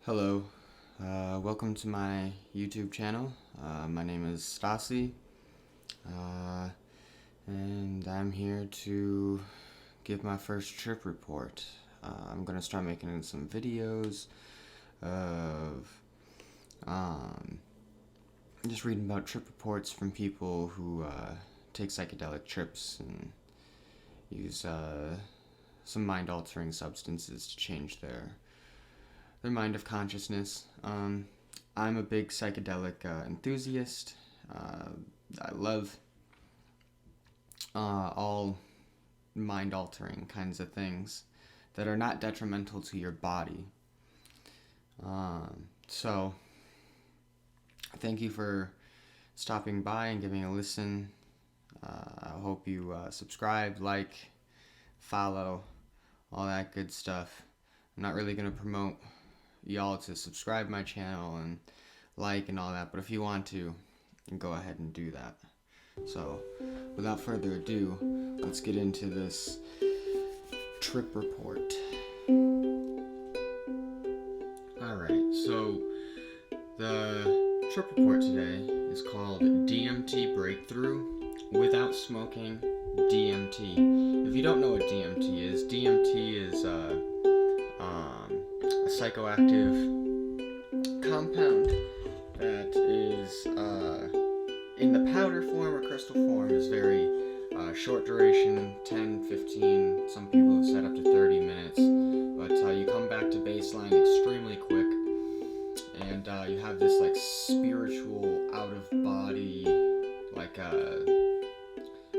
Hello, welcome to my YouTube channel. My name is Stasi, and I'm here to give my first trip report. I'm gonna start making some videos of just reading about trip reports from people who take psychedelic trips and use some mind-altering substances to change their mind of consciousness. I'm a big psychedelic enthusiast. I love all mind-altering kinds of things that are not detrimental to your body. So, thank you for stopping by and giving a listen. I hope you subscribe, like, follow, all that good stuff. I'm not really going to promote y'all to subscribe my channel and like and all that, but if you want to, go ahead and do that. So, without further ado, let's get into this trip report. Alright, so the trip report today is called DMT Breakthrough Without Smoking DMT. If you don't know what DMT is a psychoactive compound that is in the powder form or crystal form is very short duration, 10, 15, some people have said up to 30 minutes, but you come back to baseline extremely quick, and you have this like spiritual out of body like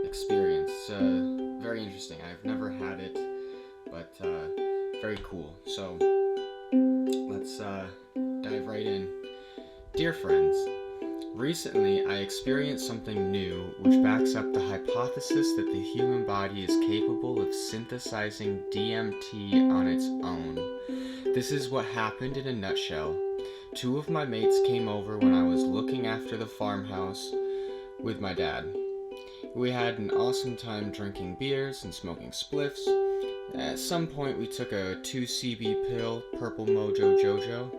experience. Very interesting. I've never had it, but very cool. So let's dive right in. Dear friends, recently I experienced something new which backs up the hypothesis that the human body is capable of synthesizing DMT on its own. This is what happened in a nutshell. Two of my mates came over when I was looking after the farmhouse with my dad. We had an awesome time drinking beers and smoking spliffs. At some point we took a 2CB pill, Purple Mojo Jojo,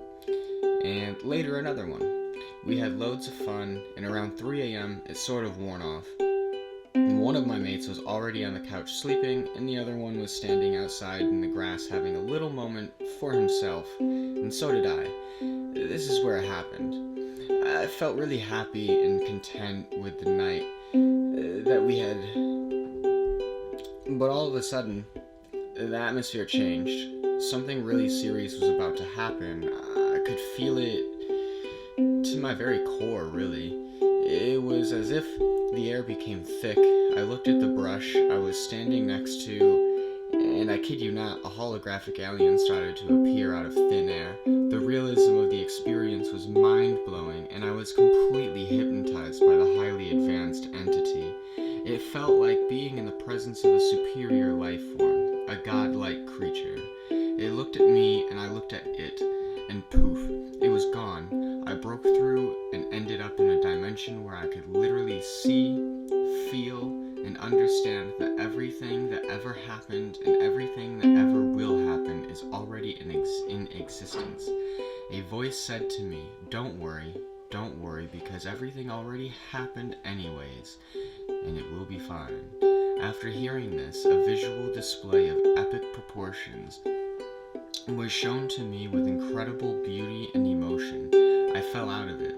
and later another one. We had loads of fun, and around 3 a.m. it sort of worn off. And one of my mates was already on the couch sleeping, and the other one was standing outside in the grass having a little moment for himself, and so did I. This is where it happened. I felt really happy and content with the night that we had, but all of a sudden, the atmosphere changed. Something really serious was about to happen. I could feel it to my very core, really. It was as if the air became thick. I looked at the brush I was standing next to, and I kid you not, a holographic alien started to appear out of thin air. The realism of the experience was mind-blowing, and I was completely hypnotized by the highly advanced entity. It felt like being in the presence of a superior life form, a godlike creature. It looked at me, and I looked at it, and poof, it was gone. I broke through and ended up in a dimension where I could literally see, feel, and understand that everything that ever happened and everything that ever will happen is already in existence. A voice said to me, don't worry, because everything already happened anyways, and it will be fine. After hearing this, a visual display of epic proportions was shown to me with incredible beauty and emotion. I fell out of it,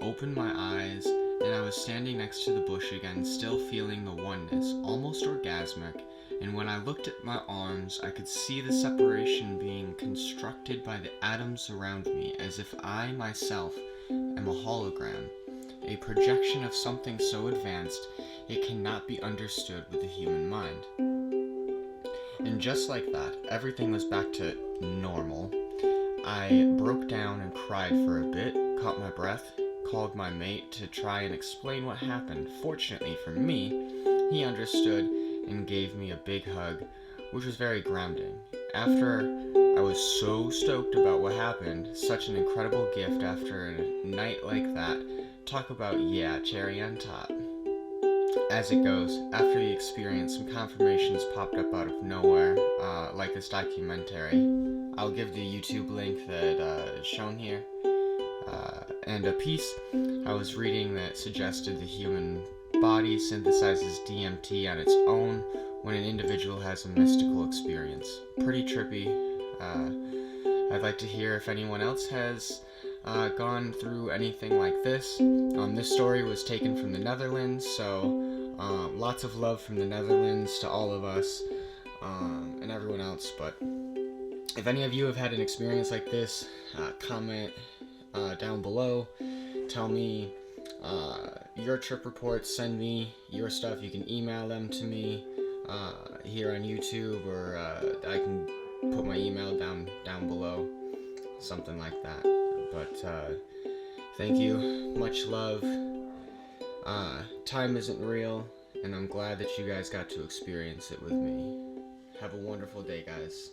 opened my eyes, and I was standing next to the bush again, still feeling the oneness, almost orgasmic, and when I looked at my arms, I could see the separation being constructed by the atoms around me, as if I myself am a hologram, a projection of something so advanced it cannot be understood with the human mind. And just like that, everything was back to normal. I broke down and cried for a bit, caught my breath, called my mate to try and explain what happened. Fortunately for me, he understood and gave me a big hug, which was very grounding. After I was so stoked about what happened, such an incredible gift after a night like that, talk about cherry on top. As it goes, after the experience, some confirmations popped up out of nowhere, like this documentary I'll give the YouTube link that is shown here. And a piece I was reading that suggested the human body synthesizes DMT on its own when an individual has a mystical experience. Pretty trippy. I'd like to hear if anyone else has gone through anything like this. This story was taken from the Netherlands, so lots of love from the Netherlands to all of us and everyone else. But if any of you have had an experience like this, comment down below. Tell me your trip reports. Send me your stuff. You can email them to me here on YouTube, or I can put my email down below, something like that. But thank you, much love. Time isn't real, and I'm glad that you guys got to experience it with me. Have a wonderful day, guys.